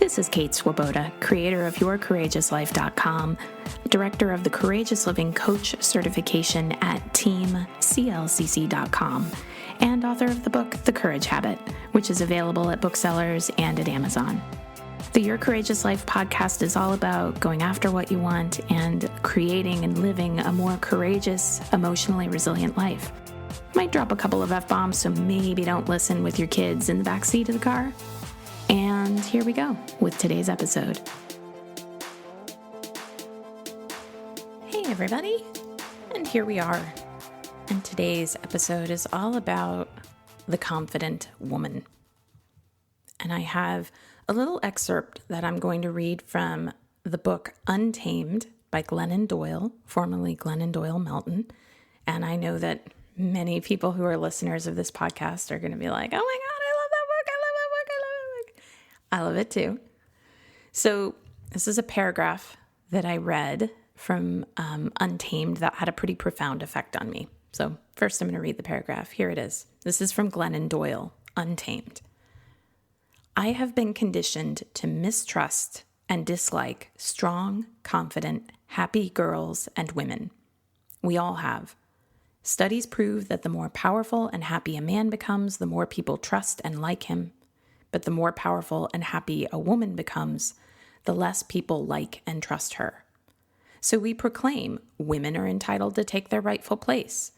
This is Kate Swoboda, creator of YourCourageousLife.com, director of the Courageous Living Coach certification at TeamCLCC.com, and author of the book, The Courage Habit, which is available at booksellers and at Amazon. The Your Courageous Life podcast is all about going after what you want and creating and living a more courageous, emotionally resilient life. Might drop a couple of F-bombs, so maybe don't listen with your kids in the backseat of the car. And here we go with today's episode. Hey everybody, and here we are. And today's episode is all about the confident woman. And I have a little excerpt that I'm going to read from the book Untamed by Glennon Doyle, formerly Glennon Doyle Melton. And I know that many people who are listeners of this podcast are going to be like, oh my God, I love it too. So this is a paragraph that I read from Untamed that had a pretty profound effect on me. So first I'm going to read the paragraph. Here it is. This is from Glennon Doyle, Untamed. I have been conditioned to mistrust and dislike strong, confident, happy girls and women. We all have. Studies prove that the more powerful and happy a man becomes, the more people trust and like him. But the more powerful and happy a woman becomes, the less people like and trust her. So we proclaim women are entitled to take their rightful place.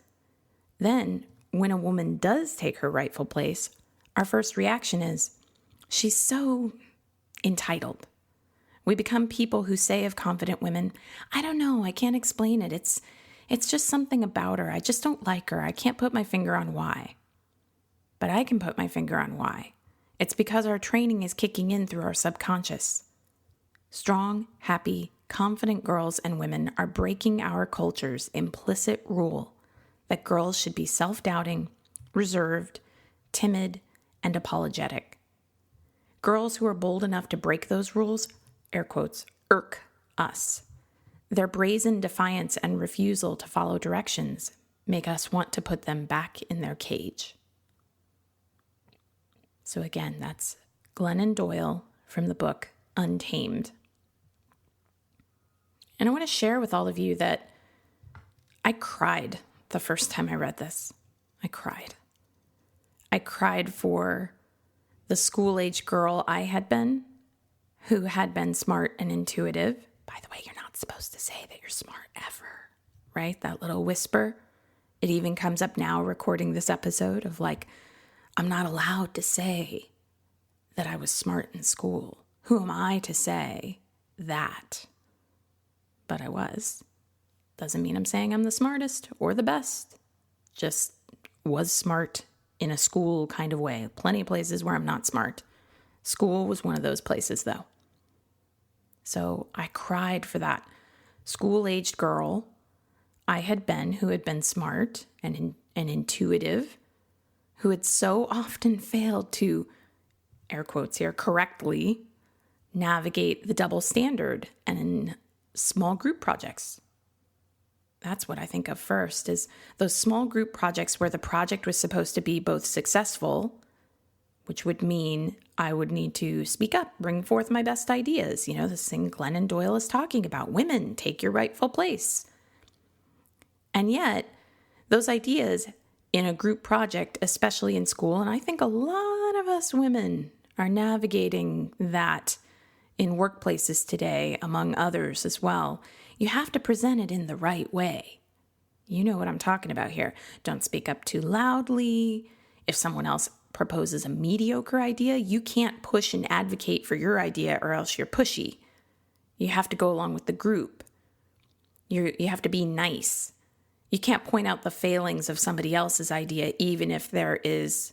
Then, when a woman does take her rightful place, our first reaction is, she's so entitled. We become people who say of confident women, I don't know, I can't explain it. It's just something about her. I just don't like her. I can't put my finger on why. But I can put my finger on why. It's because our training is kicking in through our subconscious. Strong, happy, confident girls and women are breaking our culture's implicit rule that girls should be self-doubting, reserved, timid, and apologetic. Girls who are bold enough to break those rules, air quotes, irk us. Their brazen defiance and refusal to follow directions make us want to put them back in their cage. So again, that's Glennon Doyle from the book Untamed. And I want to share with all of you that I cried the first time I read this. I cried. I cried for the school-age girl I had been, who had been smart and intuitive. By the way, you're not supposed to say that you're smart ever, right? That little whisper. It even comes up now recording this episode of like, I'm not allowed to say that I was smart in school. Who am I to say that? But I was. Doesn't mean I'm saying I'm the smartest or the best. Just was smart in a school kind of way. Plenty of places where I'm not smart. School was one of those places though. So I cried for that school-aged girl I had been, who had been smart and intuitive, who had so often failed to, air quotes here, correctly navigate the double standard and in small group projects. That's what I think of first, is those small group projects where the project was supposed to be both successful, which would mean I would need to speak up, bring forth my best ideas. You know, this thing Glennon Doyle is talking about, women, take your rightful place. And yet, those ideas in a group project, especially in school, and I think a lot of us women are navigating that in workplaces today, among others as well. You have to present it in the right way. You know what I'm talking about here. Don't speak up too loudly. If someone else proposes a mediocre idea, you can't push and advocate for your idea or else you're pushy. You have to go along with the group. You have to be nice. You can't point out the failings of somebody else's idea, even if there is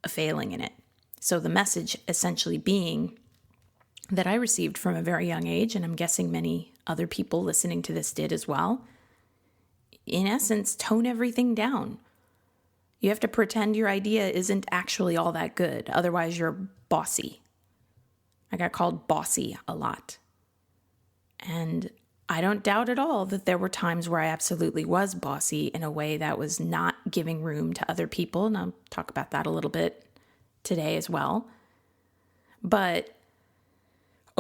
a failing in it. So the message essentially being that I received from a very young age, and I'm guessing many other people listening to this did as well, in essence, tone everything down. You have to pretend your idea isn't actually all that good. Otherwise, you're bossy. I got called bossy a lot. And I don't doubt at all that there were times where I absolutely was bossy in a way that was not giving room to other people. And I'll talk about that a little bit today as well. But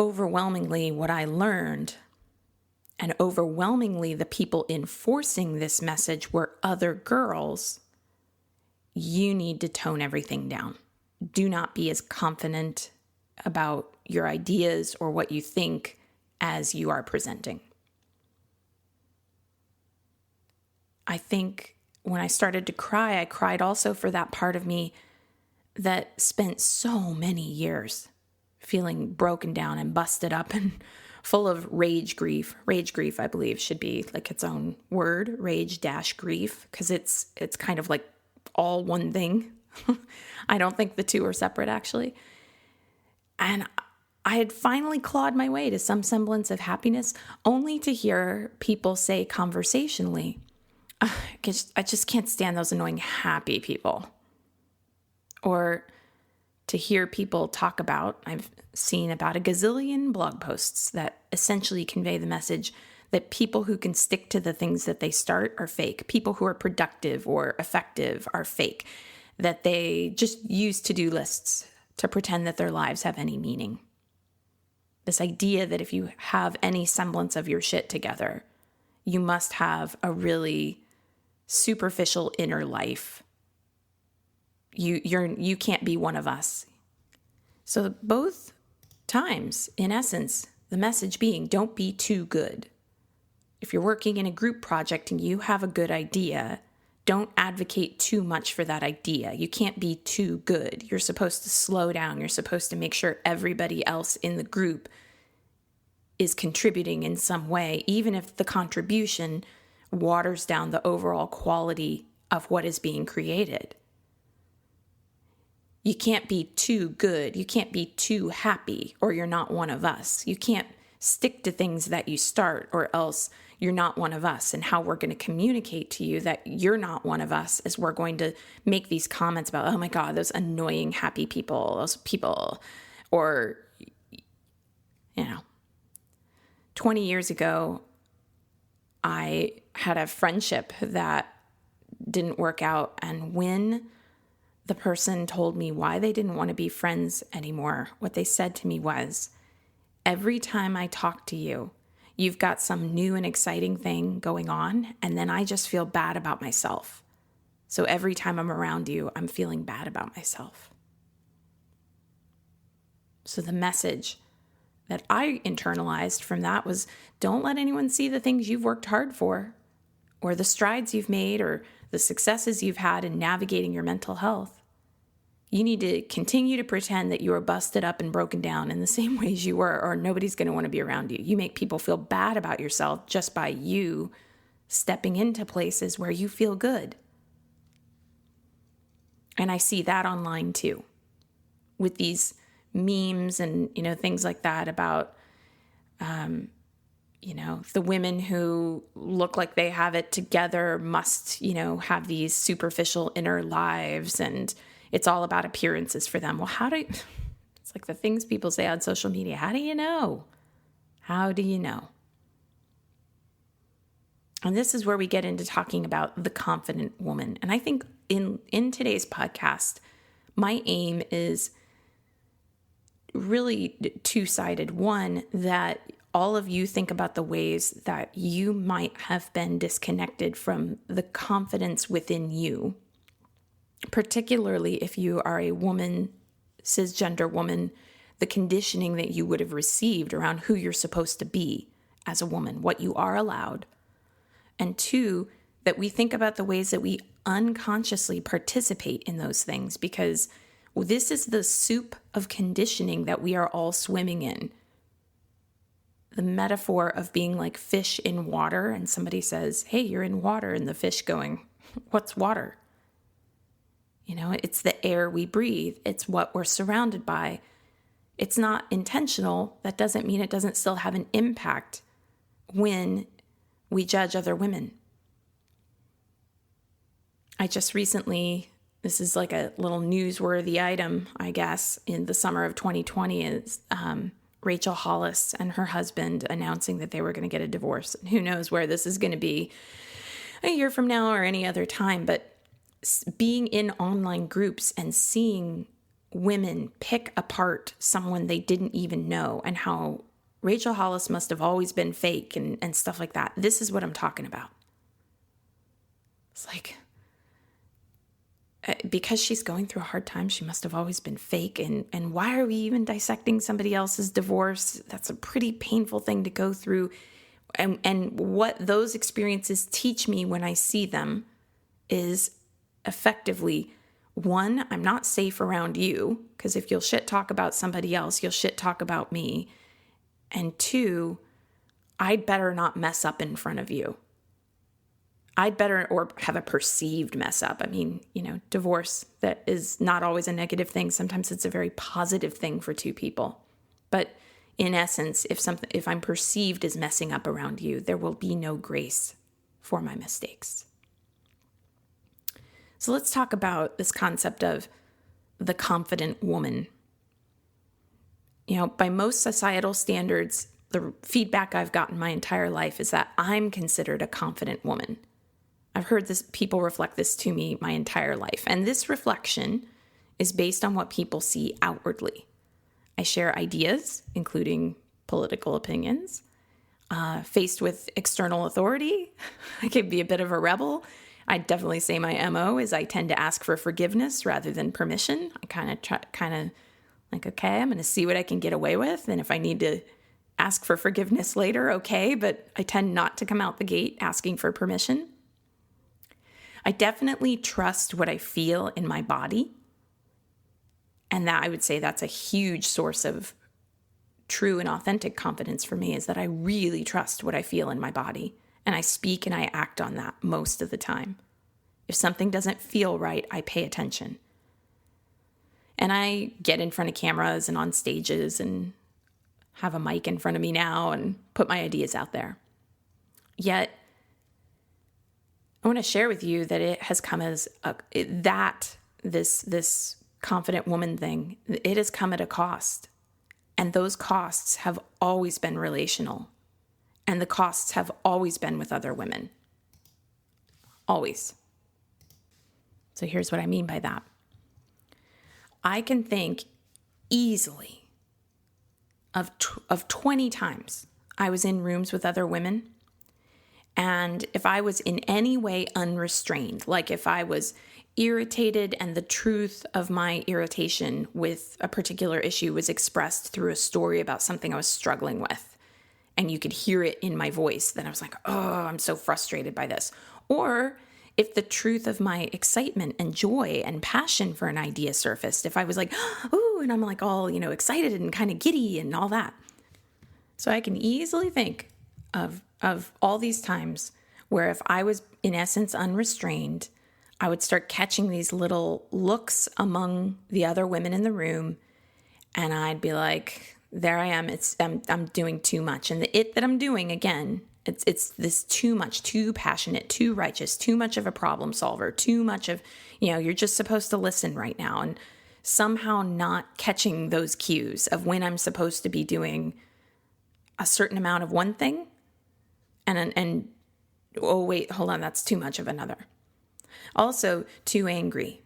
overwhelmingly what I learned, and overwhelmingly the people enforcing this message were other girls. You need to tone everything down. Do not be as confident about your ideas or what you think as you are presenting. I think when I started to cry, I cried also for that part of me that spent so many years feeling broken down and busted up and full of rage grief. Rage grief, I believe, should be like its own word, rage-grief, because it's kind of like all one thing. I don't think the two are separate, actually. And I had finally clawed my way to some semblance of happiness, only to hear people say conversationally, I just can't stand those annoying happy people. Or to hear people talk about, I've seen about a gazillion blog posts that essentially convey the message that people who can stick to the things that they start are fake. People who are productive or effective are fake. That they just use to-do lists to pretend that their lives have any meaning. This idea that if you have any semblance of your shit together, you must have a really superficial inner life. You can't be one of us. So both times, in essence, the message being, don't be too good. If you're working in a group project and you have a good idea, don't advocate too much for that idea. You can't be too good. You're supposed to slow down. You're supposed to make sure everybody else in the group is contributing in some way, even if the contribution waters down the overall quality of what is being created. You can't be too good. You can't be too happy, or you're not one of us. You can't stick to things that you start, or else you're not one of us. And how we're going to communicate to you that you're not one of us is we're going to make these comments about, oh my God, those annoying happy people, those people. Or, 20 years ago, I had a friendship that didn't work out. And when the person told me why they didn't want to be friends anymore, what they said to me was, every time I talk to you, you've got some new and exciting thing going on, and then I just feel bad about myself. So every time I'm around you, I'm feeling bad about myself. So the message that I internalized from that was, don't let anyone see the things you've worked hard for, or the strides you've made, or the successes you've had in navigating your mental health. You need to continue to pretend that you are busted up and broken down in the same ways you were, or nobody's going to want to be around you. You make people feel bad about yourself just by you stepping into places where you feel good. And I see that online too, with these memes and, things like that about, the women who look like they have it together must, have these superficial inner lives, and it's all about appearances for them. Well, it's like the things people say on social media. How do you know? How do you know? And this is where we get into talking about the confident woman. And I think in today's podcast, my aim is really two-sided. One, that all of you think about the ways that you might have been disconnected from the confidence within you, particularly if you are a woman, cisgender woman, the conditioning that you would have received around who you're supposed to be as a woman, what you are allowed. And two, that we think about the ways that we unconsciously participate in those things, because this is the soup of conditioning that we are all swimming in. The metaphor of being like fish in water, and somebody says, hey, you're in water, and the fish going, what's water? It's the air we breathe. It's what we're surrounded by. It's not intentional. That doesn't mean it doesn't still have an impact when we judge other women. I just recently, this is like a little newsworthy item, I guess, in the summer of 2020 is Rachel Hollis and her husband announcing that they were going to get a divorce. And who knows where this is going to be a year from now or any other time. But being in online groups and seeing women pick apart someone they didn't even know and how Rachel Hollis must have always been fake and stuff like that. This is what I'm talking about. It's like, because she's going through a hard time, she must have always been fake. And why are we even dissecting somebody else's divorce? That's a pretty painful thing to go through. And what those experiences teach me when I see them is effectively, one, I'm not safe around you, because if you'll shit talk about somebody else, you'll shit talk about me. And two, I'd better not mess up in front of you. I'd better, or have a perceived mess up. I mean, divorce, that is not always a negative thing. Sometimes it's a very positive thing for two people. But in essence, if I'm perceived as messing up around you, there will be no grace for my mistakes. So let's talk about this concept of the confident woman. By most societal standards, the feedback I've gotten my entire life is that I'm considered a confident woman. I've heard people reflect this to me my entire life. And this reflection is based on what people see outwardly. I share ideas, including political opinions. Faced with external authority, I can be a bit of a rebel. I'd definitely say my MO is I tend to ask for forgiveness rather than permission. I kind of like, okay, I'm going to see what I can get away with. And if I need to ask for forgiveness later, okay. But I tend not to come out the gate asking for permission. I definitely trust what I feel in my body. And that, I would say, that's a huge source of true and authentic confidence for me, is that I really trust what I feel in my body. And I speak and I act on that most of the time. If something doesn't feel right, I pay attention. And I get in front of cameras and on stages and have a mic in front of me now and put my ideas out there. Yet, I want to share with you that it has come as this confident woman thing, it has come at a cost. And those costs have always been relational. And the costs have always been with other women. Always. So here's what I mean by that. I can think easily of 20 times I was in rooms with other women. And if I was in any way unrestrained, like if I was irritated and the truth of my irritation with a particular issue was expressed through a story about something I was struggling with, and you could hear it in my voice, then I was like, oh, I'm so frustrated by this. Or if the truth of my excitement and joy and passion for an idea surfaced, if I was like, ooh, and I'm like all, excited and kind of giddy and all that. So I can easily think of all these times where if I was in essence unrestrained, I would start catching these little looks among the other women in the room, and I'd be like, there I am. I'm doing too much. And the it that I'm doing, again, it's this too much, too passionate, too righteous, too much of a problem solver, too much of, you're just supposed to listen right now. And somehow not catching those cues of when I'm supposed to be doing a certain amount of one thing and oh, wait, hold on, that's too much of another. Also, too angry.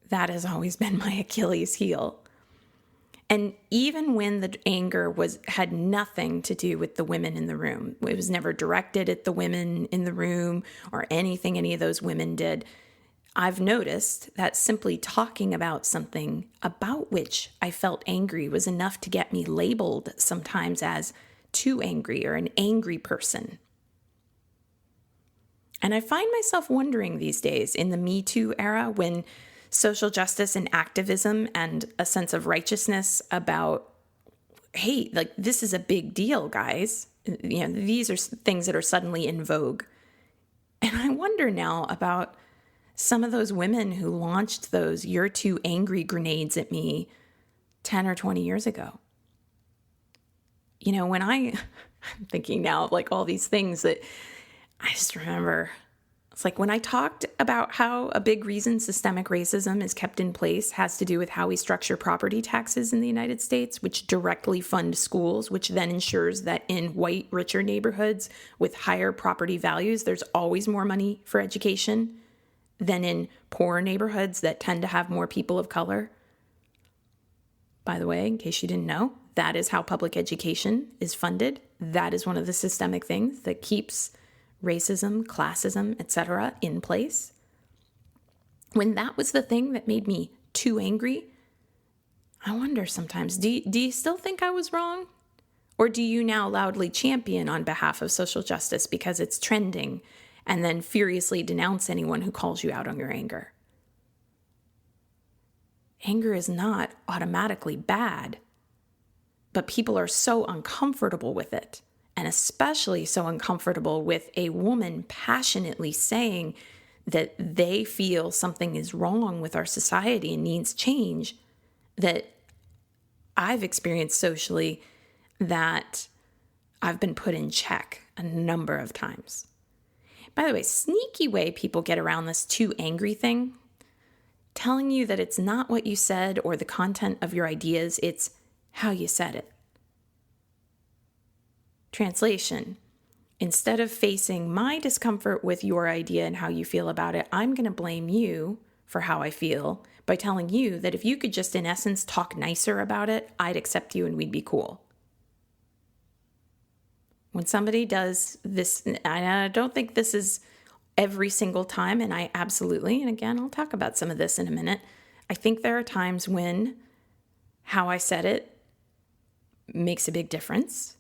That has always been my Achilles heel. And even when the anger had nothing to do with the women in the room, it was never directed at the women in the room or anything any of those women did, I've noticed that simply talking about something about which I felt angry was enough to get me labeled sometimes as too angry or an angry person. And I find myself wondering these days in the Me Too era, when social justice and activism and a sense of righteousness about, hey, like, this is a big deal, guys. These are things that are suddenly in vogue. And I wonder now about some of those women who launched those "you're too angry" grenades at me 10 or 20 years ago. When I'm thinking now of like all these things that I just remember, it's like when I talked about how a big reason systemic racism is kept in place has to do with how we structure property taxes in the United States, which directly fund schools, which then ensures that in white, richer neighborhoods with higher property values, there's always more money for education than in poorer neighborhoods that tend to have more people of color. by the way, in case you didn't know. That is how public education is funded. That is one of the systemic things that keeps racism, classism, etc. in place. When that was the thing that made me too angry, I wonder sometimes, do you still think I was wrong? Or do you now loudly champion on behalf of social justice because it's trending and then furiously denounce anyone who calls you out on your anger? Anger is not automatically bad, but people are so uncomfortable with it, and especially so uncomfortable with a woman passionately saying that they feel something is wrong with our society and needs change, that I've experienced socially that I've been put in check a number of times. By the way, sneaky way people get around this too angry thing, telling you that it's not what you said or the content of your ideas, it's how you said it. Translation: instead of facing my discomfort with your idea and how you feel about it, I'm going to blame you for how I feel by telling you that if you could just, in essence, talk nicer about it, I'd accept you and we'd be cool. When somebody does this, and I don't think this is every single time, and I absolutely, and again, I'll talk about some of this in a minute, I think there are times when how I said it makes a big difference.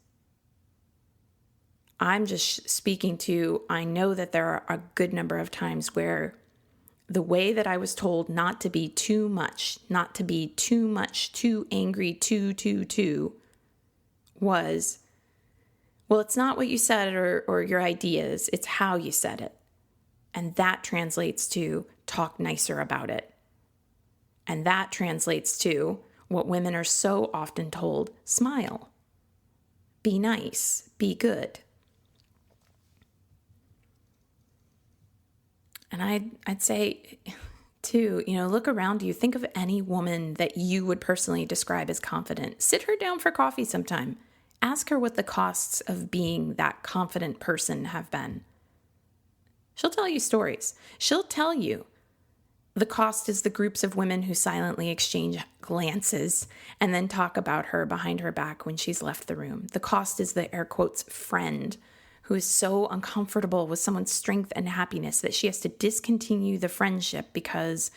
I'm just speaking to, I know that there are a good number of times where the way that I was told not to be too much, too angry, too, was, well, it's not what you said or your ideas, it's how you said it. And that translates to talk nicer about it. And that translates to what women are so often told: smile, be nice, be good. And I'd say, too, look around you. Think of any woman that you would personally describe as confident. Sit her down for coffee sometime. Ask her what the costs of being that confident person have been. She'll tell you stories. She'll tell you the cost is the groups of women who silently exchange glances and then talk about her behind her back when she's left the room. The cost is the air quotes friend who is so uncomfortable with someone's strength and happiness that she has to discontinue the friendship because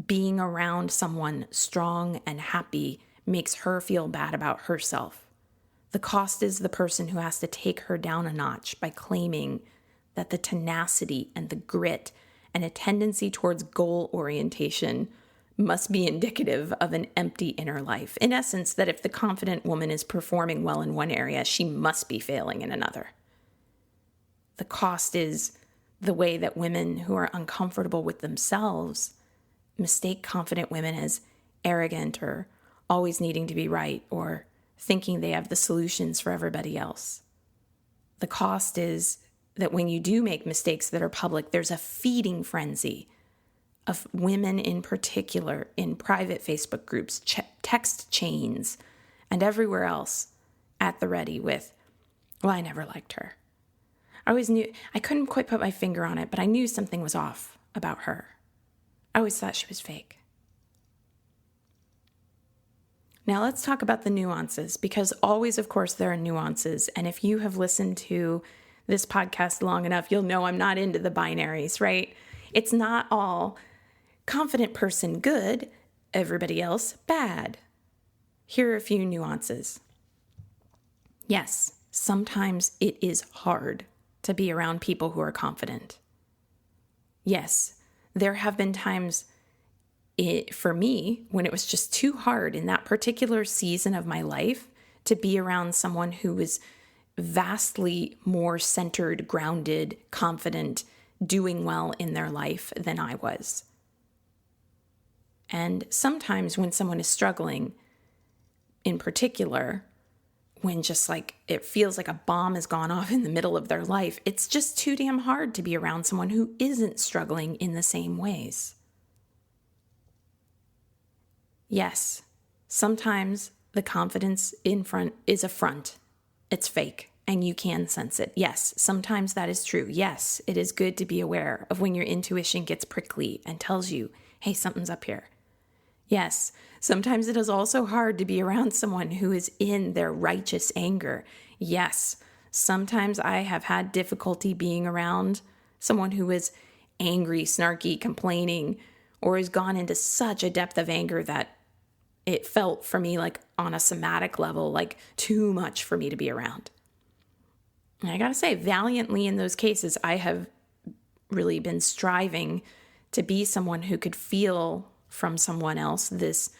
being around someone strong and happy makes her feel bad about herself. The cost is the person who has to take her down a notch by claiming that the tenacity and the grit and a tendency towards goal orientation must be indicative of an empty inner life. In essence, that if the confident woman is performing well in one area, she must be failing in another. The cost is the way that women who are uncomfortable with themselves mistake confident women as arrogant or always needing to be right or thinking they have the solutions for everybody else. The cost is that when you do make mistakes that are public, there's a feeding frenzy of women in particular in private Facebook groups, text chains, and everywhere else at the ready with, well, I never liked her. I always knew, I couldn't quite put my finger on it, but I knew something was off about her. I always thought she was fake. Now let's talk about the nuances, because always, of course, there are nuances. And if you have listened to this podcast long enough, you'll know I'm not into the binaries, right? It's not all confident person good, everybody else bad. Here are a few nuances. Yes, sometimes it is hard to be around people who are confident. Yes, there have been times for me when it was just too hard in that particular season of my life to be around someone who was vastly more centered, grounded, confident, doing well in their life than I was. And sometimes when someone is struggling, in particular, when just like it feels like a bomb has gone off in the middle of their life, it's just too damn hard to be around someone who isn't struggling in the same ways. Yes, sometimes the confidence in front is a front. It's fake, and you can sense it. Yes, sometimes that is true. Yes, it is good to be aware of when your intuition gets prickly and tells you, hey, something's up here. Yes, Sometimes it is also hard to be around someone who is in their righteous anger. Yes, sometimes I have had difficulty being around someone who is angry, snarky, complaining, or has gone into such a depth of anger that it felt for me like on a somatic level, like too much for me to be around. And I gotta say, valiantly in those cases, I have really been striving to be someone who could feel from someone else this,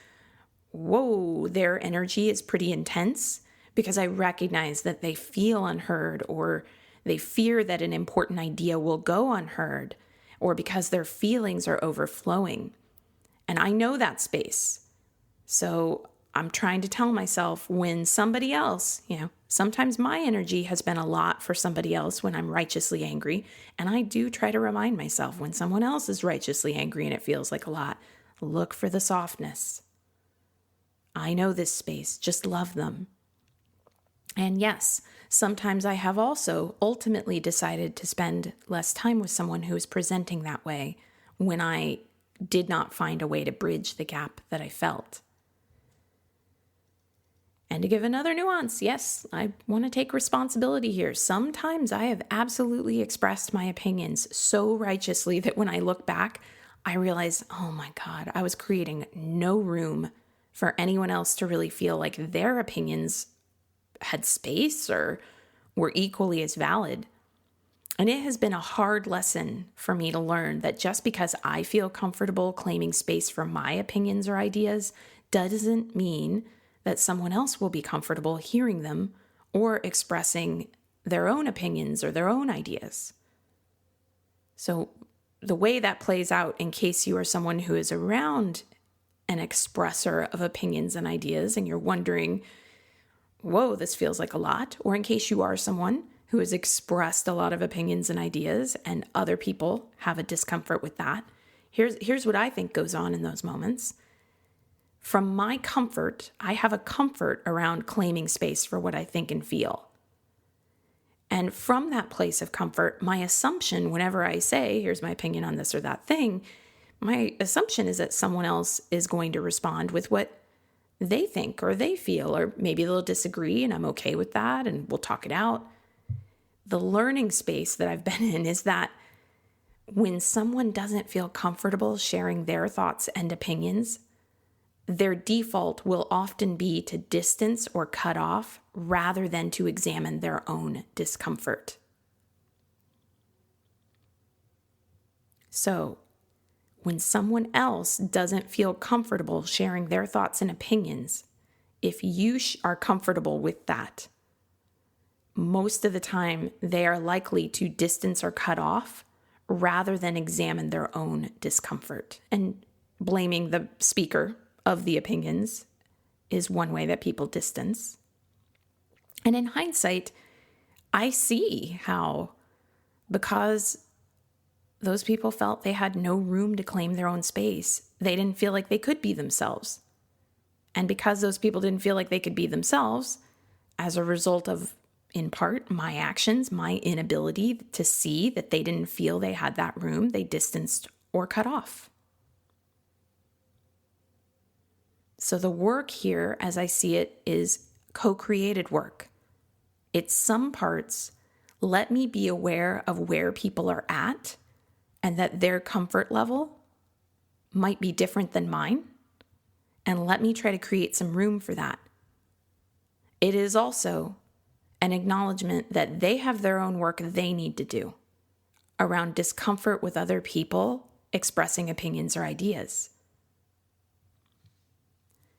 whoa, their energy is pretty intense, because I recognize that they feel unheard, or they fear that an important idea will go unheard, or because their feelings are overflowing. And I know that space. So I'm trying to tell myself when somebody else, sometimes my energy has been a lot for somebody else when I'm righteously angry. And I do try to remind myself when someone else is righteously angry and it feels like a lot, look for the softness. I know this space, just love them. And yes, sometimes I have also ultimately decided to spend less time with someone who is presenting that way when I did not find a way to bridge the gap that I felt. And to give another nuance, yes, I want to take responsibility here. Sometimes I have absolutely expressed my opinions so righteously that when I look back, I realize, oh my God, I was creating no room for anyone else to really feel like their opinions had space or were equally as valid. And it has been a hard lesson for me to learn that just because I feel comfortable claiming space for my opinions or ideas doesn't mean that someone else will be comfortable hearing them or expressing their own opinions or their own ideas. So the way that plays out, in case you are someone who is around an expresser of opinions and ideas and you're wondering, whoa, this feels like a lot, or in case you are someone who has expressed a lot of opinions and ideas and other people have a discomfort with that, here's what I think goes on in those moments. From my comfort, I have a comfort around claiming space for what I think and feel. And from that place of comfort, my assumption, whenever I say, here's my opinion on this or that thing, my assumption is that someone else is going to respond with what they think or they feel, or maybe they'll disagree and I'm okay with that and we'll talk it out. The learning space that I've been in is that when someone doesn't feel comfortable sharing their thoughts and opinions, their default will often be to distance or cut off rather than to examine their own discomfort. So, when someone else doesn't feel comfortable sharing their thoughts and opinions, if you are comfortable with that, most of the time they are likely to distance or cut off rather than examine their own discomfort. And blaming the speaker of the opinions is one way that people distance. And in hindsight, I see how, because those people felt they had no room to claim their own space, they didn't feel like they could be themselves. And because those people didn't feel like they could be themselves, as a result of, in part, my actions, my inability to see that they didn't feel they had that room, they distanced or cut off. So the work here, as I see it, is co-created work. It's some parts, let me be aware of where people are at and that their comfort level might be different than mine, and let me try to create some room for that. It is also an acknowledgement that they have their own work they need to do around discomfort with other people expressing opinions or ideas.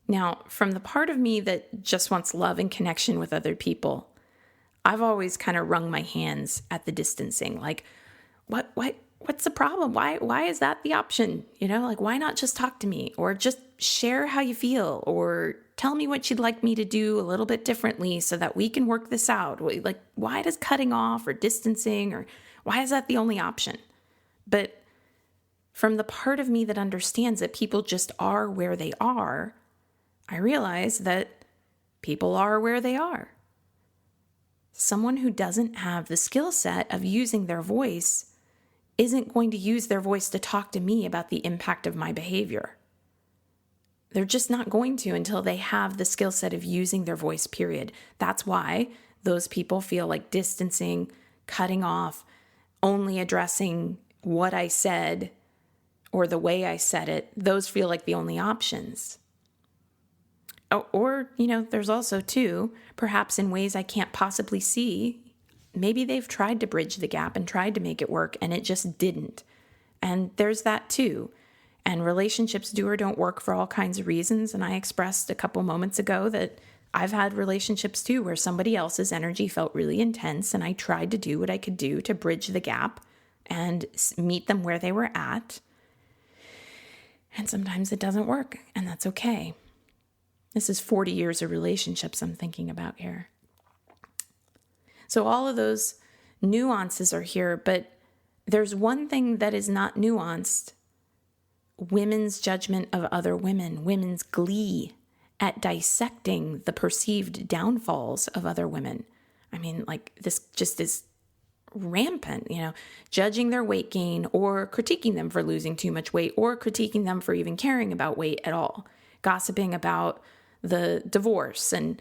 Now, from the part of me that just wants love and connection with other people, I've always kind of wrung my hands at the distancing. Like, what's the problem? Why is that the option? Why not just talk to me, or just share how you feel, or tell me what you'd like me to do a little bit differently so that we can work this out. Like, why does cutting off or distancing, or why is that the only option? But from the part of me that understands that people just are where they are, I realize that people are where they are. Someone who doesn't have the skill set of using their voice isn't going to use their voice to talk to me about the impact of my behavior. They're just not going to until they have the skill set of using their voice, period. That's why those people feel like distancing, cutting off, only addressing what I said or the way I said it. Those feel like the only options. Or, there's also too, perhaps in ways I can't possibly see, maybe they've tried to bridge the gap and tried to make it work and it just didn't. And there's that too. And relationships do or don't work for all kinds of reasons. And I expressed a couple moments ago that I've had relationships too where somebody else's energy felt really intense and I tried to do what I could do to bridge the gap and meet them where they were at. And sometimes it doesn't work, and that's okay. This is 40 years of relationships I'm thinking about here. So all of those nuances are here, but there's one thing that is not nuanced. Women's judgment of other women, women's glee at dissecting the perceived downfalls of other women. I mean, like, this just is rampant, judging their weight gain or critiquing them for losing too much weight or critiquing them for even caring about weight at all. Gossiping about the divorce and,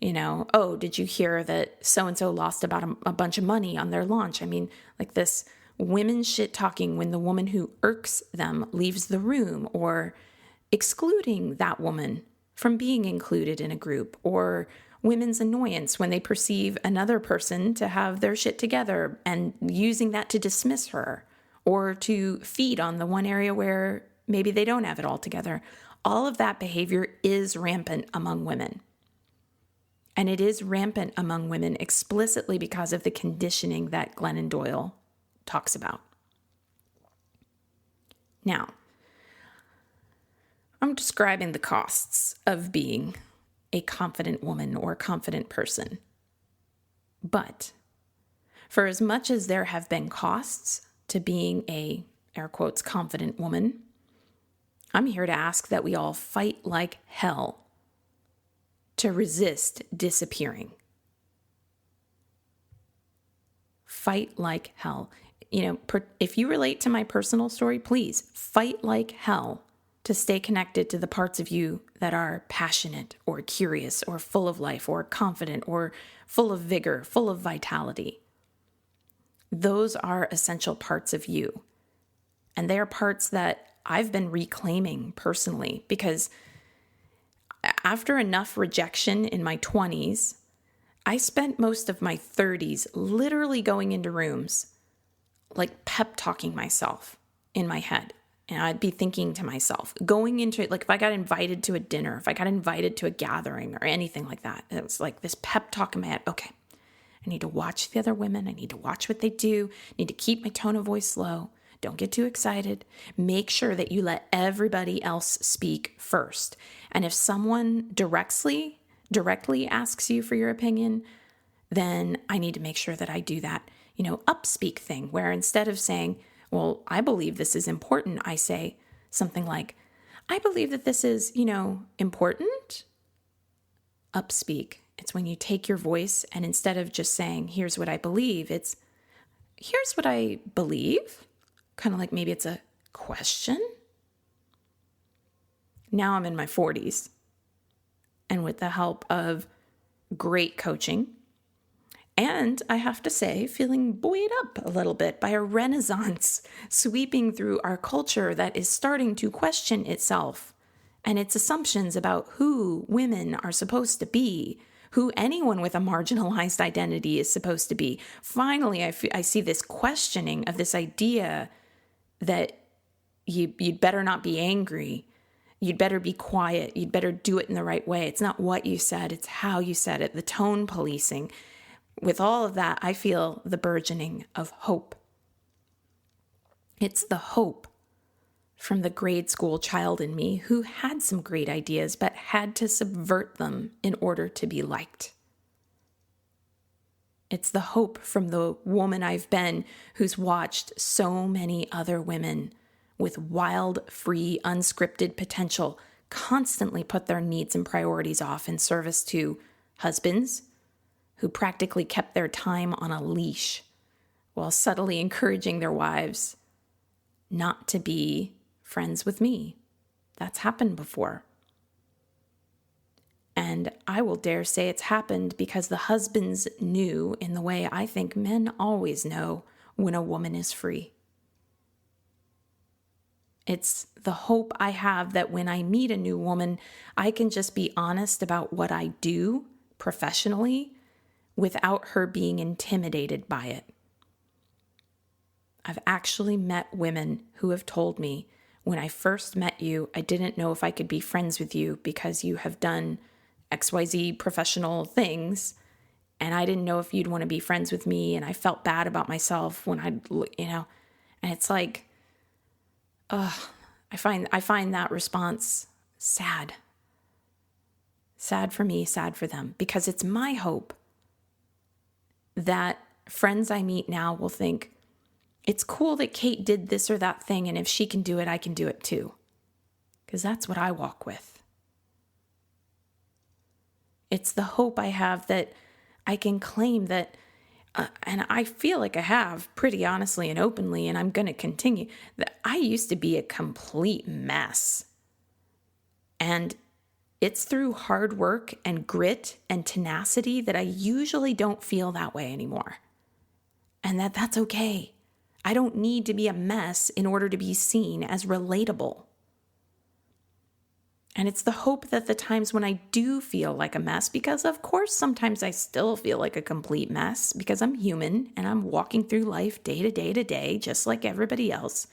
oh, did you hear that so-and-so lost about a bunch of money on their launch? I mean, like this women shit talking when the woman who irks them leaves the room, or excluding that woman from being included in a group, or women's annoyance when they perceive another person to have their shit together and using that to dismiss her or to feed on the one area where maybe they don't have it all together. All of that behavior is rampant among women. And it is rampant among women explicitly because of the conditioning that Glennon Doyle talks about. Now, I'm describing the costs of being a confident woman or confident person. But for as much as there have been costs to being a, air quotes, confident woman, I'm here to ask that we all fight like hell to resist disappearing. Fight like hell. If you relate to my personal story, please fight like hell to stay connected to the parts of you that are passionate or curious or full of life or confident or full of vigor, full of vitality. Those are essential parts of you. And they are parts that I've been reclaiming personally, because after enough rejection in my 20s, I spent most of my 30s literally going into rooms, like pep talking myself in my head. And I'd be thinking to myself, going into it, like if I got invited to a dinner, if I got invited to a gathering or anything like that, it was like this pep talk in my head. Okay, I need to watch the other women. I need to watch what they do. I need to keep my tone of voice low. Don't get too excited. Make sure that you let everybody else speak first. And if someone directly asks you for your opinion, then I need to make sure that I do that, upspeak thing, where instead of saying, well, I believe this is important, I say something like, I believe that this is, important. Upspeak. It's when you take your voice and instead of just saying, here's what I believe, it's, here's what I believe. Kind of like maybe it's a question. Now I'm in my 40s. And with the help of great coaching, and I have to say, feeling buoyed up a little bit by a renaissance sweeping through our culture that is starting to question itself and its assumptions about who women are supposed to be, who anyone with a marginalized identity is supposed to be. Finally, I see this questioning of this idea that you'd better not be angry. You'd better be quiet. You'd better do it in the right way. It's not what you said, it's how you said it, the tone policing. With all of that, I feel the burgeoning of hope. It's the hope from the grade school child in me who had some great ideas but had to subvert them in order to be liked. It's the hope from the woman I've been who's watched so many other women with wild, free, unscripted potential constantly put their needs and priorities off in service to husbands who practically kept their time on a leash while subtly encouraging their wives not to be friends with me. That's happened before. And I will dare say it's happened because the husbands knew, in the way I think men always know, when a woman is free. It's the hope I have that when I meet a new woman, I can just be honest about what I do professionally without her being intimidated by it. I've actually met women who have told me, when I first met you, I didn't know if I could be friends with you because you have done XYZ professional things, and I didn't know if you'd want to be friends with me, and I felt bad about myself when and it's like, I find that response sad. Sad for me, sad for them, because it's my hope that friends I meet now will think, it's cool that Kate did this or that thing, and if she can do it, I can do it too. Because that's what I walk with. It's the hope I have that I can claim that, and I feel like I have pretty honestly and openly, and I'm going to continue, that I used to be a complete mess. And it's through hard work and grit and tenacity that I usually don't feel that way anymore. And that's okay. I don't need to be a mess in order to be seen as relatable. And it's the hope that the times when I do feel like a mess, because of course sometimes I still feel like a complete mess because I'm human and I'm walking through life day to day to day, just like everybody else.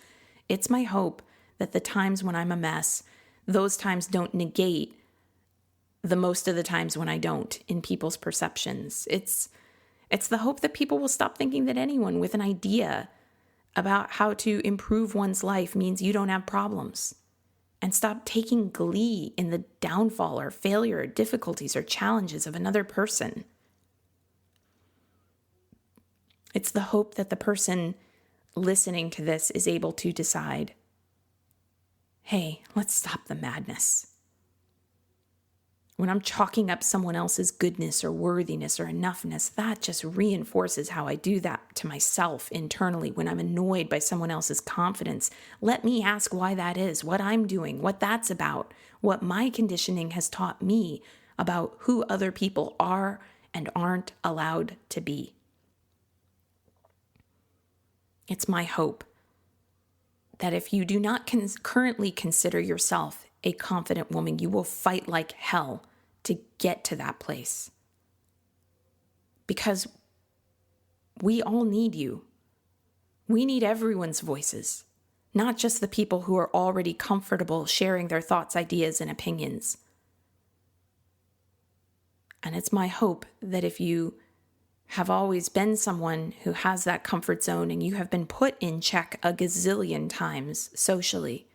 It's my hope that the times when I'm a mess, those times don't negate the most of the times when I don't in people's perceptions. It's the hope that people will stop thinking that anyone with an idea about how to improve one's life means you don't have problems, and stop taking glee in the downfall or failure or difficulties or challenges of another person. It's the hope that the person listening to this is able to decide, hey, let's stop the madness. When I'm chalking up someone else's goodness or worthiness or enoughness, that just reinforces how I do that to myself internally. When I'm annoyed by someone else's confidence, let me ask why that is, what I'm doing, what that's about, what my conditioning has taught me about who other people are and aren't allowed to be. It's my hope that if you do not currently consider yourself a confident woman, you will fight like hell to get to that place. Because we all need you. We need everyone's voices, not just the people who are already comfortable sharing their thoughts, ideas, and opinions. And it's my hope that if you have always been someone who has that comfort zone and you have been put in check a gazillion times socially,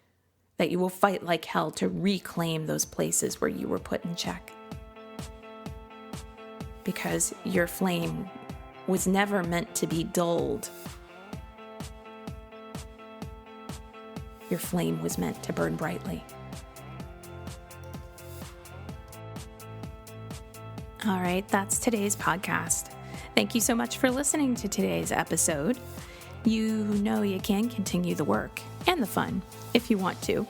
that you will fight like hell to reclaim those places where you were put in check. Because your flame was never meant to be dulled. Your flame was meant to burn brightly. All right, that's today's podcast. Thank you so much for listening to today's episode. You know you can continue the work and the fun if you want to.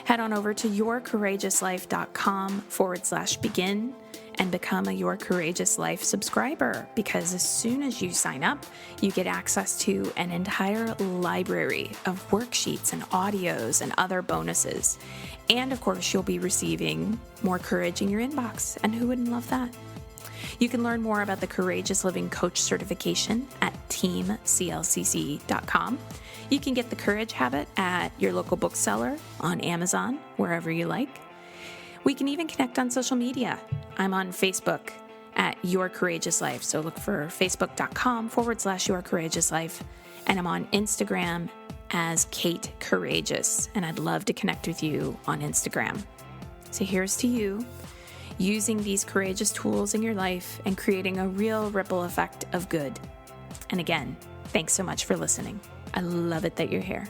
Head on over to yourcourageouslife.com/begin and become a Your Courageous Life subscriber, because as soon as you sign up, you get access to an entire library of worksheets and audios and other bonuses. And of course, you'll be receiving more courage in your inbox. And who wouldn't love that? You can learn more about the Courageous Living Coach certification at teamclcc.com. You can get the Courage Habit at your local bookseller, on Amazon, wherever you like. We can even connect on social media. I'm on Facebook at Your Courageous Life. So look for facebook.com/Your Courageous Life. And I'm on Instagram as Kate Courageous. And I'd love to connect with you on Instagram. So here's to you, using these courageous tools in your life and creating a real ripple effect of good. And again, thanks so much for listening. I love it that you're here.